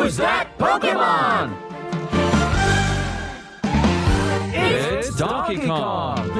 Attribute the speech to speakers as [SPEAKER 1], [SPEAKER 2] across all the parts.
[SPEAKER 1] Who's that Pokemon? It's Donkey Kong!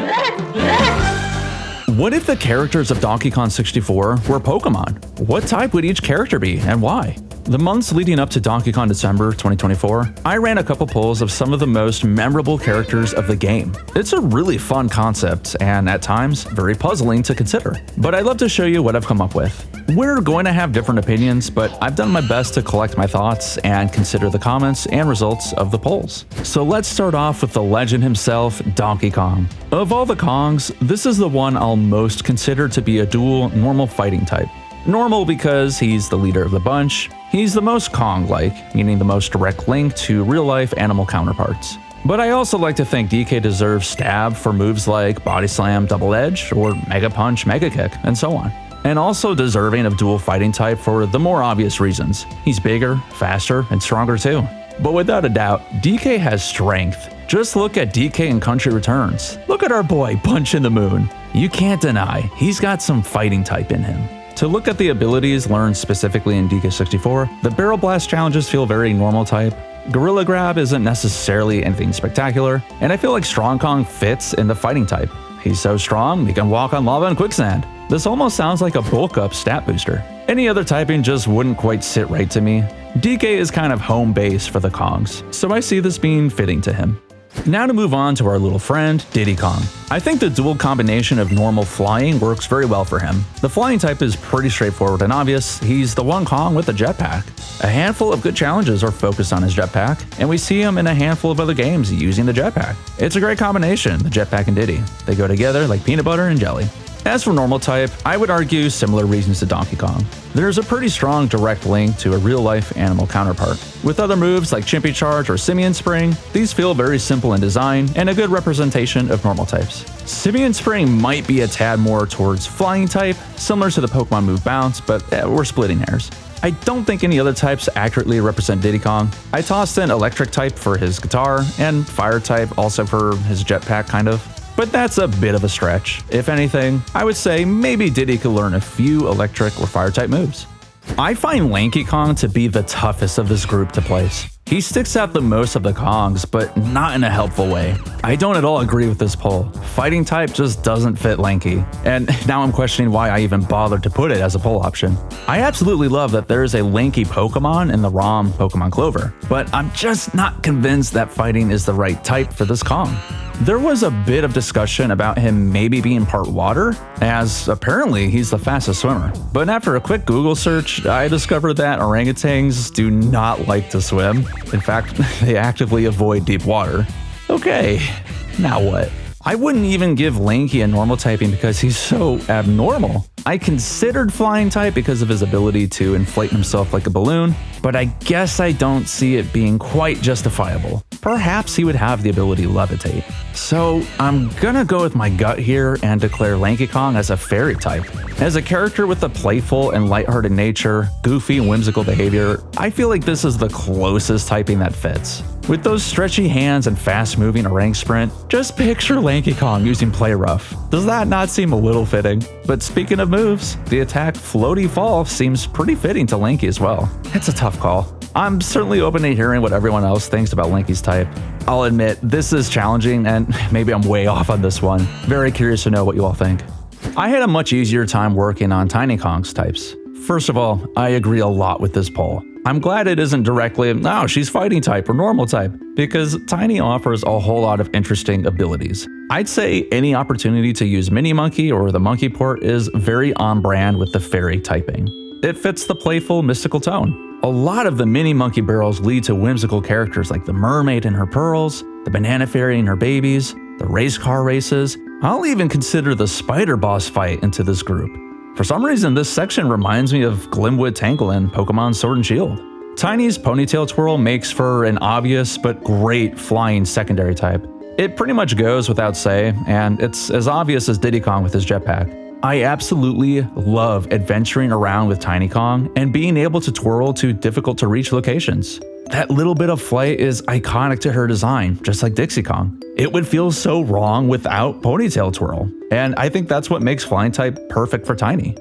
[SPEAKER 2] What if the characters of Donkey Kong 64 were Pokemon? What type would each character be and why? The months leading up to Donkey Kong December 2024, I ran a couple polls of some of the most memorable characters of the game. It's a really fun concept and at times very puzzling to consider, but I'd love to show you what I've come up with. We're going to have different opinions, but I've done my best to collect my thoughts and consider the comments and results of the polls. So let's start off with the legend himself, Donkey Kong. Of all the Kongs, this is the one I'll most consider to be a dual normal fighting type. Normal because he's the leader of the bunch, he's the most Kong-like, meaning the most direct link to real-life animal counterparts. But I also like to think DK deserves Stab for moves like Body Slam, Double Edge, or Mega Punch, Mega Kick, and so on. And also deserving of dual fighting type for the more obvious reasons. He's bigger, faster, and stronger too. But without a doubt, DK has strength. Just look at DK in Country Returns. Look at our boy punching the moon. You can't deny, he's got some fighting type in him. To look at the abilities learned specifically in DK64, the Barrel Blast challenges feel very normal type. Gorilla Grab isn't necessarily anything spectacular, and I feel like Strong Kong fits in the fighting type. He's so strong, he can walk on lava and quicksand. This almost sounds like a bulk up stat booster. Any other typing just wouldn't quite sit right to me. DK is kind of home base for the Kongs, so I see this being fitting to him. Now to move on to our little friend, Diddy Kong. I think the dual combination of normal flying works very well for him. The flying type is pretty straightforward and obvious. He's the one Kong with a jetpack. A handful of good challenges are focused on his jetpack, and we see him in a handful of other games using the jetpack. It's a great combination, the jetpack and Diddy. They go together like peanut butter and jelly. As for normal type, I would argue similar reasons to Donkey Kong. There's a pretty strong direct link to a real-life animal counterpart. With other moves like Chimpy Charge or Simian Spring, these feel very simple in design and a good representation of normal types. Simian Spring might be a tad more towards flying type, similar to the Pokemon move Bounce, but we're splitting hairs. I don't think any other types accurately represent Diddy Kong. I tossed in electric type for his guitar, and fire type also for his jetpack kind of. But that's a bit of a stretch. If anything, I would say maybe Diddy could learn a few electric or fire type moves. I find Lanky Kong to be the toughest of this group to place. He sticks out the most of the Kongs, but not in a helpful way. I don't at all agree with this poll. Fighting type just doesn't fit Lanky, and now I'm questioning why I even bothered to put it as a poll option. I absolutely love that there is a Lanky Pokemon in the ROM Pokemon Clover, but I'm just not convinced that fighting is the right type for this Kong. There was a bit of discussion about him maybe being part water, as apparently he's the fastest swimmer. But after a quick Google search, I discovered that orangutans do not like to swim. In fact, they actively avoid deep water. Okay, now what? I wouldn't even give Lanky a normal typing because he's so abnormal. I considered flying type because of his ability to inflate himself like a balloon, but I guess I don't see it being quite justifiable. Perhaps he would have the ability to levitate. So I'm gonna go with my gut here and declare Lanky Kong as a fairy type. As a character with a playful and lighthearted nature, goofy and whimsical behavior, I feel like this is the closest typing that fits. With those stretchy hands and fast-moving orang sprint, just picture Lanky Kong using Play Rough. Does that not seem a little fitting? But speaking of moves, the attack Floaty Fall seems pretty fitting to Lanky as well. It's a tough call. I'm certainly open to hearing what everyone else thinks about Lanky's type. I'll admit, this is challenging and maybe I'm way off on this one. Very curious to know what you all think. I had a much easier time working on Tiny Kong's types. First of all, I agree a lot with this poll. I'm glad it isn't directly, oh, she's fighting type or normal type, because Tiny offers a whole lot of interesting abilities. I'd say any opportunity to use Mini Monkey or the Monkey Port is very on brand with the fairy typing. It fits the playful, mystical tone. A lot of the Mini Monkey barrels lead to whimsical characters like the mermaid and her pearls, the banana fairy and her babies, the race car races. I'll even consider the spider boss fight into this group. For some reason, this section reminds me of Glimwood Tangle in Pokemon Sword and Shield. Tiny's ponytail twirl makes for an obvious but great flying secondary type. It pretty much goes without say, and it's as obvious as Diddy Kong with his jetpack. I absolutely love adventuring around with Tiny Kong and being able to twirl to difficult to reach locations. That little bit of flight is iconic to her design, just like Dixie Kong. It would feel so wrong without ponytail twirl, and I think that's what makes flying type perfect for Tiny.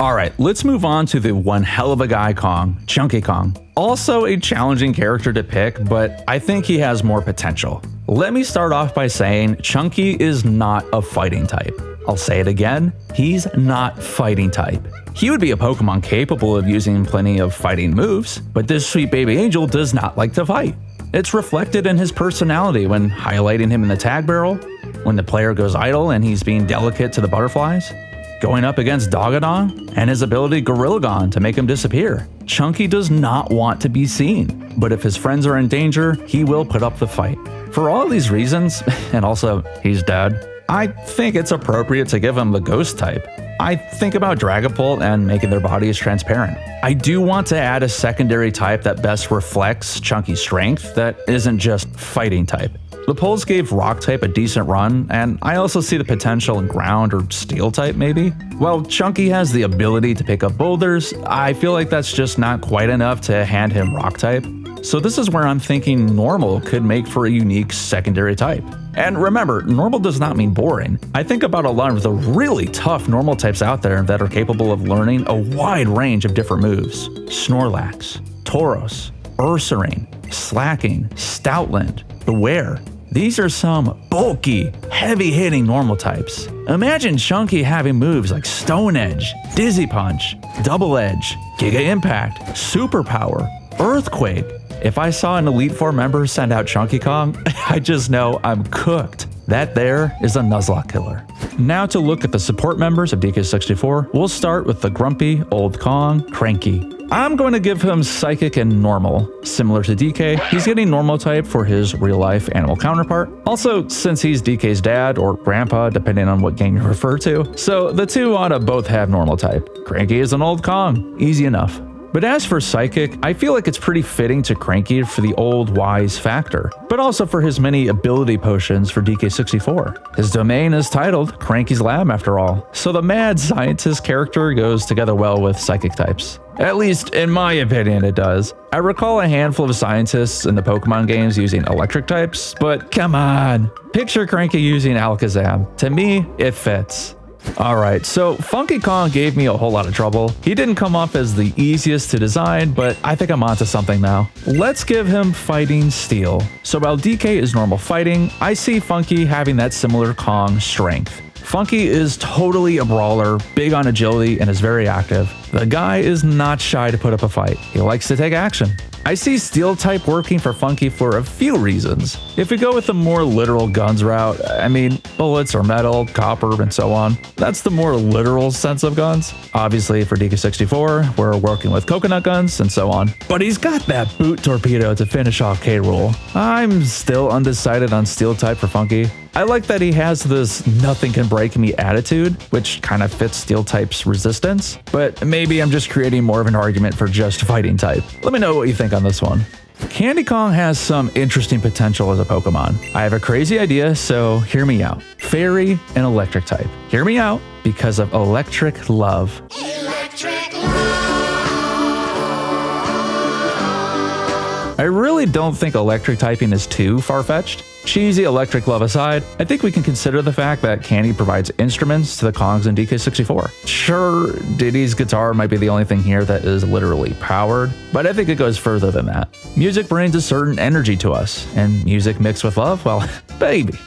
[SPEAKER 2] Alright, let's move on to the one hell of a guy Kong, Chunky Kong. Also a challenging character to pick, but I think he has more potential. Let me start off by saying Chunky is not a fighting type. I'll say it again, he's not fighting type. He would be a Pokemon capable of using plenty of fighting moves, but this sweet baby angel does not like to fight. It's reflected in his personality when highlighting him in the tag barrel, when the player goes idle and he's being delicate to the butterflies, going up against Dogadon, and his ability Gorillagon to make him disappear. Chunky does not want to be seen, but if his friends are in danger, he will put up the fight. For all these reasons, and also he's dead, I think it's appropriate to give him the ghost type. I think about Dragapult and making their bodies transparent. I do want to add a secondary type that best reflects Chunky's strength that isn't just fighting type. The polls gave Rock type a decent run, and I also see the potential in Ground or Steel type maybe. While Chunky has the ability to pick up boulders, I feel like that's just not quite enough to hand him Rock type. So this is where I'm thinking Normal could make for a unique secondary type. And remember, Normal does not mean boring. I think about a lot of the really tough Normal types out there that are capable of learning a wide range of different moves. Snorlax, Tauros, Ursaring, Slacking, Stoutland, Beware. These are some bulky, heavy-hitting Normal types. Imagine Chunky having moves like Stone Edge, Dizzy Punch, Double Edge, Giga Impact, Super Power, Earthquake. If I saw an Elite Four member send out Chunky Kong, I just know I'm cooked. That there is a Nuzlocke killer. Now to look at the support members of DK64, we'll start with the grumpy old Kong, Cranky. I'm going to give him Psychic and Normal. Similar to DK, he's getting Normal type for his real-life animal counterpart. Also, since he's DK's dad or grandpa, depending on what game you refer to, so the two ought to both have Normal type. Cranky is an old Kong, easy enough. But as for Psychic, I feel like it's pretty fitting to Cranky for the old wise factor, but also for his many ability potions for DK64. His domain is titled Cranky's Lab after all, so the mad scientist character goes together well with Psychic types. At least in my opinion it does. I recall a handful of scientists in the Pokemon games using electric types, but come on, picture Cranky using Alakazam. To me, it fits. Alright, so Funky Kong gave me a whole lot of trouble. He didn't come off as the easiest to design, but I think I'm onto something now. Let's give him Fighting Steel. So while DK is normal fighting, I see Funky having that similar Kong strength. Funky is totally a brawler, big on agility, and is very active. The guy is not shy to put up a fight. He likes to take action. I see Steel type working for Funky for a few reasons. If we go with the more literal guns route, I mean, bullets or metal, copper, and so on, that's the more literal sense of guns. Obviously for DK64, we're working with coconut guns and so on. But he's got that boot torpedo to finish off K Rool. I'm still undecided on Steel type for Funky. I like that he has this nothing can break me attitude, which kind of fits Steel type's resistance, but maybe I'm just creating more of an argument for just fighting type. Let me know what you think on this one. Candy Kong has some interesting potential as a Pokemon. I have a crazy idea, so hear me out. Fairy and electric type. Hear me out because of electric love. I really don't think electric typing is too far-fetched. Cheesy electric love aside, I think we can consider the fact that Candy provides instruments to the Kongs in DK64. Sure, Diddy's guitar might be the only thing here that is literally powered, but I think it goes further than that. Music brings a certain energy to us, and music mixed with love, well, baby,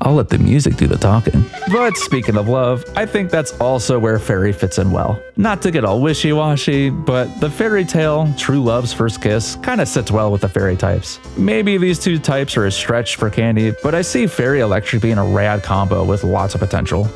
[SPEAKER 2] I'll let the music do the talking. But speaking of love, I think that's also where Fairy fits in well. Not to get all wishy-washy, but the fairy tale, true love's first kiss, kind of sits well with the fairy types. Maybe these two types are a stretch for Candy, but I see Fairy Electric being a rad combo with lots of potential.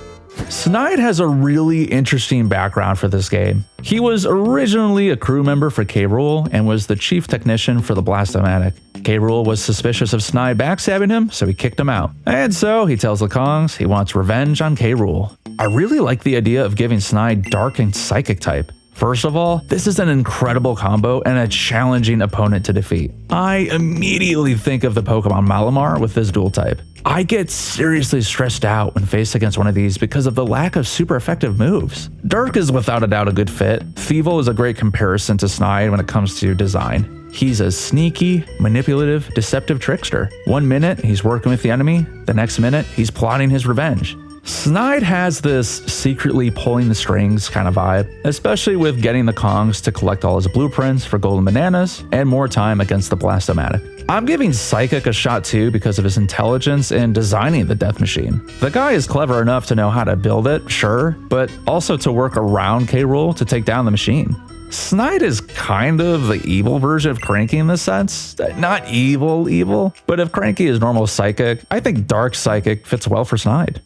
[SPEAKER 2] Snide has a really interesting background for this game. He was originally a crew member for K Rool and was the chief technician for the Blastomatic. K Rool was suspicious of Snide backstabbing him, so he kicked him out. And so he tells the Kongs he wants revenge on K Rool. I really like the idea of giving Snide Dark and Psychic type. First of all, this is an incredible combo and a challenging opponent to defeat. I immediately think of the Pokemon Malamar with this dual type. I get seriously stressed out when faced against one of these because of the lack of super effective moves. Dark is without a doubt a good fit. Thievul is a great comparison to Snide when it comes to design. He's a sneaky, manipulative, deceptive trickster. 1 minute, he's working with the enemy. The next minute, he's plotting his revenge. Snide has this secretly pulling the strings kind of vibe, especially with getting the Kongs to collect all his blueprints for golden bananas and more time against the Blastomatic. I'm giving Psychic a shot too because of his intelligence in designing the death machine. The guy is clever enough to know how to build it, sure, but also to work around K Rool to take down the machine. Snide is kind of the evil version of Cranky in this sense. Not evil, but if Cranky is normal Psychic, I think Dark Psychic fits well for Snide.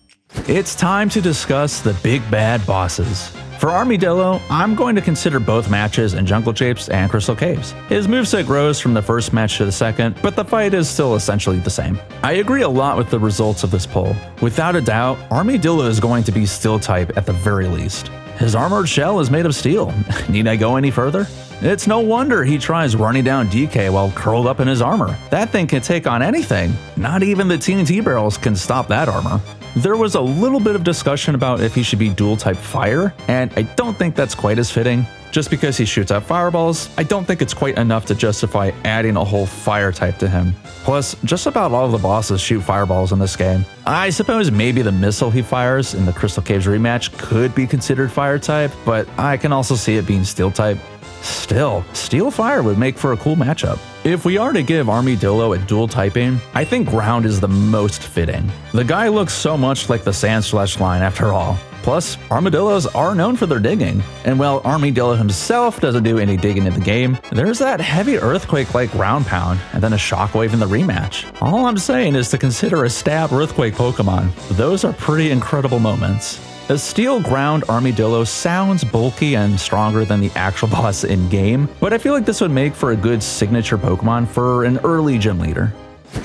[SPEAKER 2] It's time to discuss the big bad bosses. For Armydillo, I'm going to consider both matches in Jungle Japes and Crystal Caves. His moveset grows from the first match to the second, but the fight is still essentially the same. I agree a lot with the results of this poll. Without a doubt, Armydillo is going to be Steel type at the very least. His armored shell is made of steel. Need I go any further? It's no wonder he tries running down DK while curled up in his armor. That thing can take on anything. Not even the TNT barrels can stop that armor. There was a little bit of discussion about if he should be dual type fire, and I don't think that's quite as fitting. Just because he shoots out fireballs, I don't think it's quite enough to justify adding a whole fire type to him. Plus, just about all of the bosses shoot fireballs in this game. I suppose maybe the missile he fires in the Crystal Caves rematch could be considered fire type, but I can also see it being steel type. Still, steel fire would make for a cool matchup. If we are to give Armydillo a dual typing, I think ground is the most fitting. The guy looks so much like the Sandslash line after all. Plus, Armadillos are known for their digging, and while Armydillo himself doesn't do any digging in the game, there's that heavy earthquake like ground pound, and then a shockwave in the rematch. All I'm saying is to consider a stab earthquake Pokemon. Those are pretty incredible moments. A steel ground Armydillo sounds bulky and stronger than the actual boss in-game, but I feel like this would make for a good signature Pokemon for an early gym leader.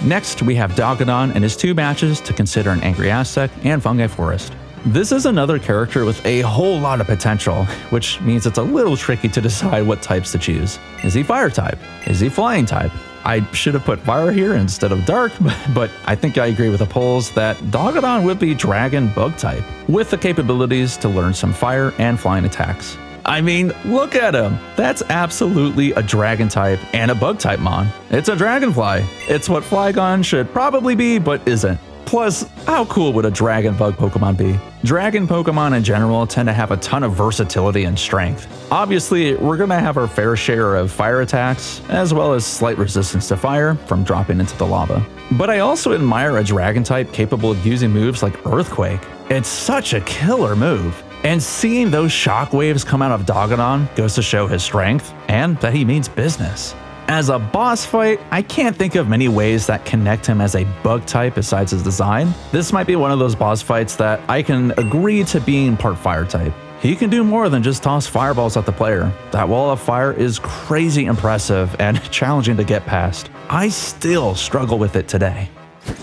[SPEAKER 2] Next, we have Dogadon and his two matches to consider an Angry Aztec and Fungi Forest. This is another character with a whole lot of potential, which means it's a little tricky to decide what types to choose. Is he fire type? Is he flying type? I should have put fire here instead of dark, but I think I agree with the polls that Dogadon would be dragon bug type, with the capabilities to learn some fire and flying attacks. I mean, look at him. That's absolutely a dragon type and a bug type mon. It's a dragonfly. It's what Flygon should probably be, but isn't. Plus, how cool would a dragon bug Pokemon be? Dragon Pokemon in general tend to have a ton of versatility and strength. Obviously, we're gonna have our fair share of fire attacks, as well as slight resistance to fire from dropping into the lava. But I also admire a dragon type capable of using moves like Earthquake. It's such a killer move. And seeing those shockwaves come out of Dogadon goes to show his strength and that he means business. As a boss fight, I can't think of many ways that connect him as a bug type besides his design. This might be one of those boss fights that I can agree to being part fire type. He can do more than just toss fireballs at the player. That wall of fire is crazy impressive and challenging to get past. I still struggle with it today.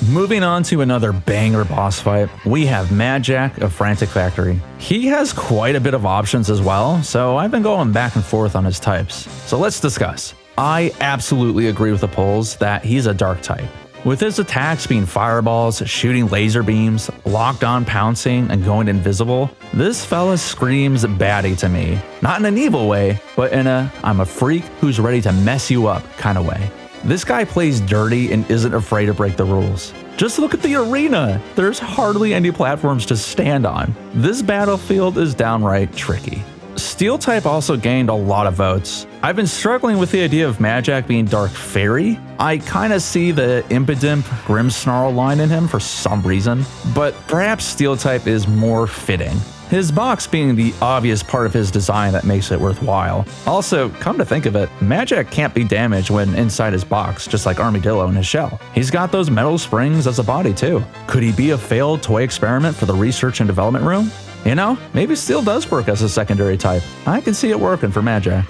[SPEAKER 2] Moving on to another banger boss fight, we have Mad Jack of Frantic Factory. He has quite a bit of options as well, so I've been going back and forth on his types. So let's discuss. I absolutely agree with the polls that he's a dark type. With his attacks being fireballs, shooting laser beams, locked on pouncing, and going invisible, this fella screams baddie to me. Not in an evil way, but in a I'm a freak who's ready to mess you up kind of way. This guy plays dirty and isn't afraid to break the rules. Just look at the arena. There's hardly any platforms to stand on. This battlefield is downright tricky. Steel type also gained a lot of votes. I've been struggling with the idea of Mad Jack being Dark Fairy. I kinda see the Impidimp Grimmsnarl line in him for some reason, but perhaps Steel type is more fitting. His box being the obvious part of his design that makes it worthwhile. Also, come to think of it, Mad Jack can't be damaged when inside his box, just like Armydillo in his shell. He's got those metal springs as a body too. Could he be a failed toy experiment for the research and development room? You know, maybe Steel does work as a secondary type. I can see it working for Mad Jack.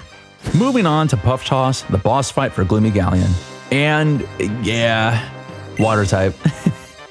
[SPEAKER 2] Moving on to Puftoss, the boss fight for Gloomy Galleon. And yeah, water type.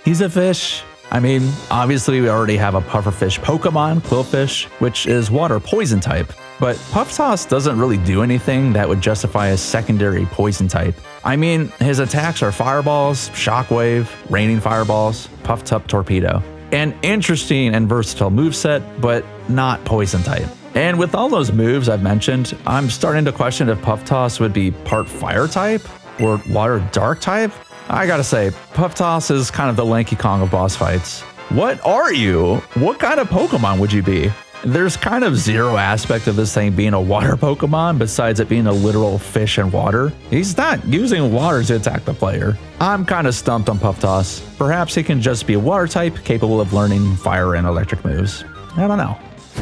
[SPEAKER 2] He's a fish. I mean, obviously we already have a pufferfish Pokemon, Quillfish, which is water poison type. But Puftoss doesn't really do anything that would justify a secondary poison type. I mean, his attacks are fireballs, shockwave, raining fireballs, puffed up torpedo. An interesting and versatile moveset, but not poison type. And with all those moves I've mentioned, I'm starting to question if Puftoss would be part fire type or water dark type. I gotta say, Puftoss is kind of the Lanky Kong of boss fights. What are you? What kind of Pokemon would you be? There's kind of zero aspect of this thing being a water Pokemon besides it being a literal fish in water. He's not using water to attack the player. I'm kind of stumped on Puftoss. Perhaps he can just be a water type capable of learning fire and electric moves. I don't know.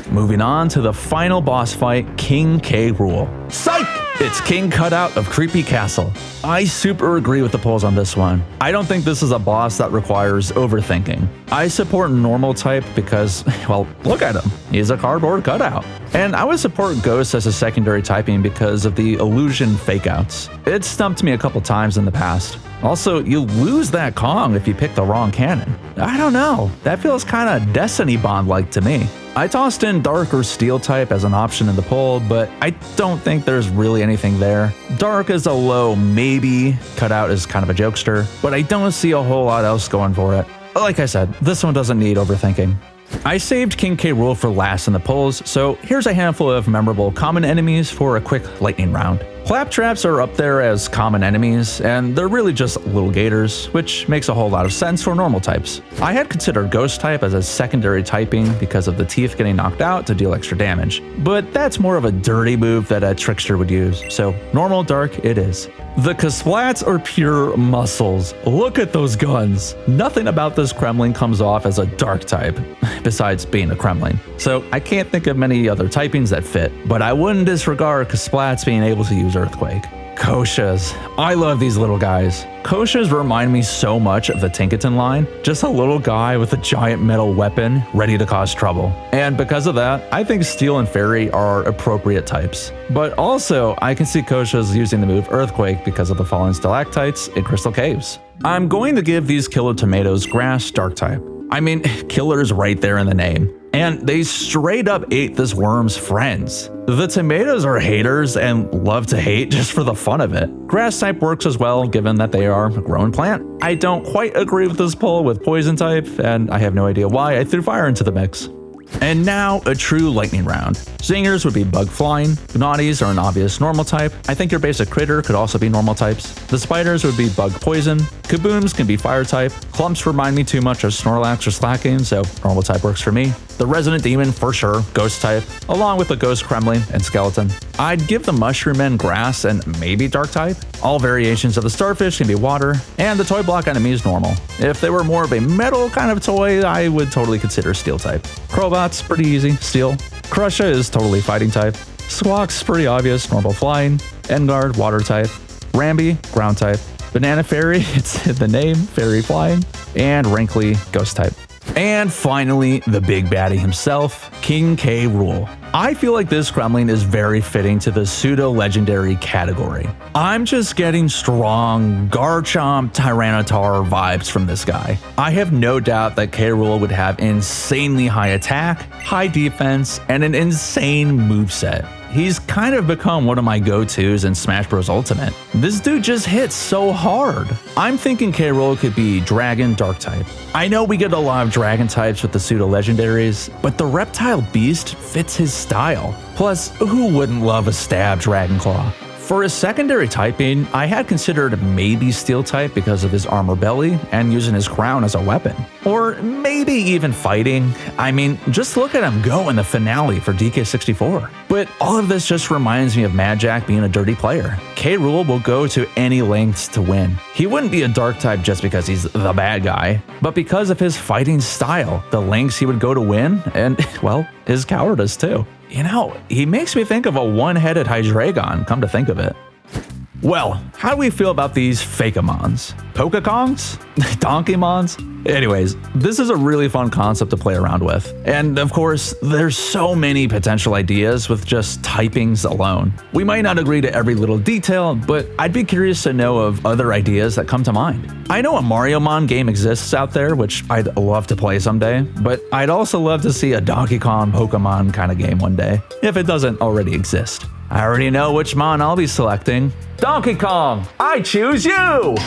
[SPEAKER 2] Moving on to the final boss fight, King K Rool. Psych! It's King Kut Out of Creepy Castle. I super agree with the polls on this one. I don't think this is a boss that requires overthinking. I support normal type because, well, look at him. He's a cardboard cutout. And I would support Ghost as a secondary typing because of the illusion fakeouts. It stumped me a couple times in the past. Also, you lose that Kong if you pick the wrong cannon. I don't know, that feels kind of Destiny Bond-like to me. I tossed in Dark or Steel type as an option in the poll, but I don't think there's really anything there. Dark is a low maybe, Kut Out is kind of a jokester, but I don't see a whole lot else going for it. Like I said, this one doesn't need overthinking. I saved King K Rool for last in the polls, so here's a handful of memorable common enemies for a quick lightning round. Claptraps are up there as common enemies, and they're really just little gators, which makes a whole lot of sense for normal types. I had considered Ghost type as a secondary typing because of the teeth getting knocked out to deal extra damage, but that's more of a dirty move that a trickster would use, so normal dark it is. The Kasplats are pure muscles. Look at those guns. Nothing about this Kremling comes off as a dark type, besides being a Kremling. So I can't think of many other typings that fit, but I wouldn't disregard Kasplats being able to use Earthquake. Koshas. I love these little guys. Koshas remind me so much of the Tinkaton line, just a little guy with a giant metal weapon ready to cause trouble. And because of that, I think Steel and Fairy are appropriate types. But also, I can see Koshas using the move Earthquake because of the fallen stalactites in Crystal Caves. I'm going to give these Killer Tomatoes Grass Dark type. I mean, killer's right there in the name. And they straight up ate this worm's friends. The tomatoes are haters and love to hate just for the fun of it. Grass type works as well given that they are a grown plant. I don't quite agree with this poll with poison type, and I have no idea why I threw fire into the mix. And now, a true lightning round. Zingers would be bug flying, Gnawties are an obvious normal type, I think your basic critter could also be normal types. The spiders would be bug poison, Kabooms can be fire type, Clumps remind me too much of Snorlax or Slacking, so normal type works for me. The resident demon, for sure, ghost type, along with the ghost Kremling and skeleton. I'd give the mushroom men grass and maybe dark type. All variations of the starfish can be water, and the toy block enemy is normal. If they were more of a metal kind of toy, I would totally consider steel type. Crowbot's pretty easy, steel. Crusha is totally fighting type. Squawk's pretty obvious, normal flying. Engard, water type. Rambi, ground type. Banana Fairy, it's in the name, fairy flying. And Rankly, ghost type. And finally, the big baddie himself, King K Rool. I feel like this Kremling is very fitting to the pseudo-legendary category. I'm just getting strong Garchomp Tyranitar vibes from this guy. I have no doubt that K Rool would have insanely high attack, high defense, and an insane moveset. He's kind of become one of my go-tos in Smash Bros. Ultimate. This dude just hits so hard. I'm thinking K Rool could be Dragon Dark type. I know we get a lot of Dragon types with the pseudo-legendaries, but the Reptile Beast fits his style. Plus, who wouldn't love a stab Dragon Claw? For his secondary typing, I had considered maybe Steel type because of his armor belly and using his crown as a weapon. Or maybe even fighting. I mean, just look at him go in the finale for DK64. But all of this just reminds me of Mad Jack being a dirty player. K Rool will go to any lengths to win. He wouldn't be a dark type just because he's the bad guy, but because of his fighting style, the lengths he would go to win, and, well, his cowardice too. You know, he makes me think of a one-headed Hydreigon, come to think of it. Well, how do we feel about these Fakeamons? Pokekongs? Donkeymons? Anyways, this is a really fun concept to play around with. And of course, there's so many potential ideas with just typings alone. We might not agree to every little detail, but I'd be curious to know of other ideas that come to mind. I know a Mariomon game exists out there, which I'd love to play someday, but I'd also love to see a Donkey Kong Pokemon kind of game one day, if it doesn't already exist. I already know which mon I'll be selecting. Donkey Kong, I choose you!